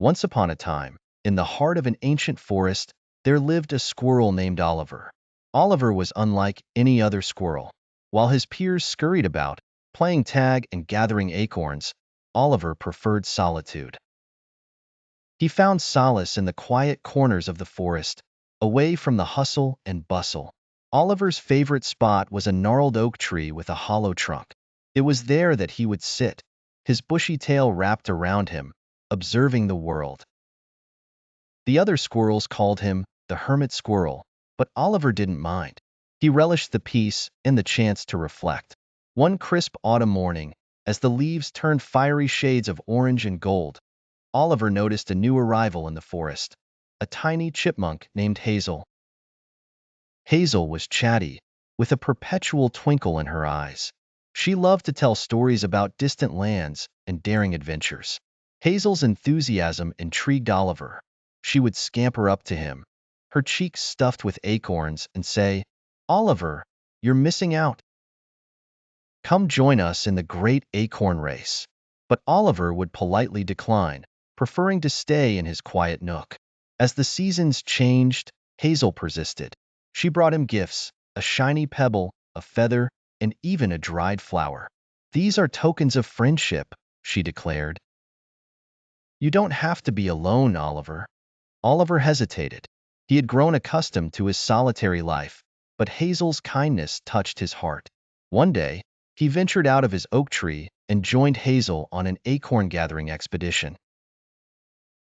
Once upon a time, in the heart of an ancient forest, there lived a squirrel named Oliver. Oliver was unlike any other squirrel. While his peers scurried about, playing tag and gathering acorns, Oliver preferred solitude. He found solace in the quiet corners of the forest, away from the hustle and bustle. Oliver's favorite spot was a gnarled oak tree with a hollow trunk. It was there that he would sit, his bushy tail wrapped around him, observing the world. The other squirrels called him the hermit squirrel, but Oliver didn't mind. He relished the peace and the chance to reflect. One crisp autumn morning, as the leaves turned fiery shades of orange and gold, Oliver noticed a new arrival in the forest, a tiny chipmunk named Hazel. Hazel was chatty, with a perpetual twinkle in her eyes. She loved to tell stories about distant lands and daring adventures. Hazel's enthusiasm intrigued Oliver. She would scamper up to him, her cheeks stuffed with acorns, and say, "Oliver, you're missing out. Come join us in the great acorn race." But Oliver would politely decline, preferring to stay in his quiet nook. As the seasons changed, Hazel persisted. She brought him gifts, a shiny pebble, a feather, and even a dried flower. "These are tokens of friendship," she declared. "You don't have to be alone, Oliver." Oliver hesitated. He had grown accustomed to his solitary life, but Hazel's kindness touched his heart. One day, he ventured out of his oak tree and joined Hazel on an acorn-gathering expedition.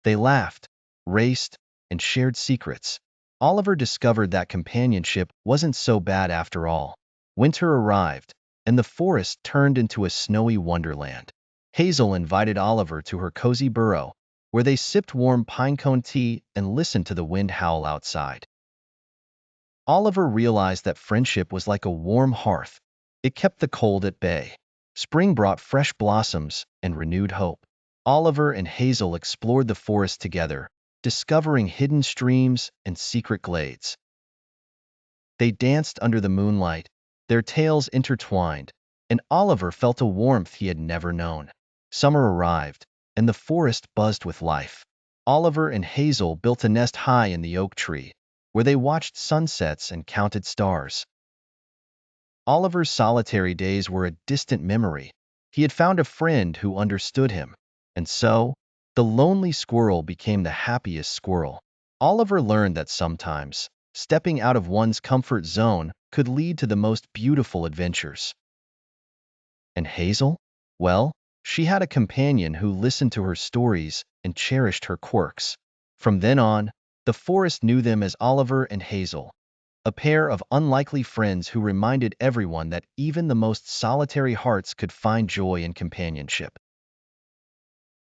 They laughed, raced, and shared secrets. Oliver discovered that companionship wasn't so bad after all. Winter arrived, and the forest turned into a snowy wonderland. Hazel invited Oliver to her cozy burrow, where they sipped warm pinecone tea and listened to the wind howl outside. Oliver realized that friendship was like a warm hearth. It kept the cold at bay. Spring brought fresh blossoms and renewed hope. Oliver and Hazel explored the forest together, discovering hidden streams and secret glades. They danced under the moonlight, their tails intertwined, and Oliver felt a warmth he had never known. Summer arrived, and the forest buzzed with life. Oliver and Hazel built a nest high in the oak tree, where they watched sunsets and counted stars. Oliver's solitary days were a distant memory. He had found a friend who understood him, and so, the lonely squirrel became the happiest squirrel. Oliver learned that sometimes, stepping out of one's comfort zone could lead to the most beautiful adventures. And Hazel? Well, she had a companion who listened to her stories and cherished her quirks. From then on, the forest knew them as Oliver and Hazel, a pair of unlikely friends who reminded everyone that even the most solitary hearts could find joy in companionship.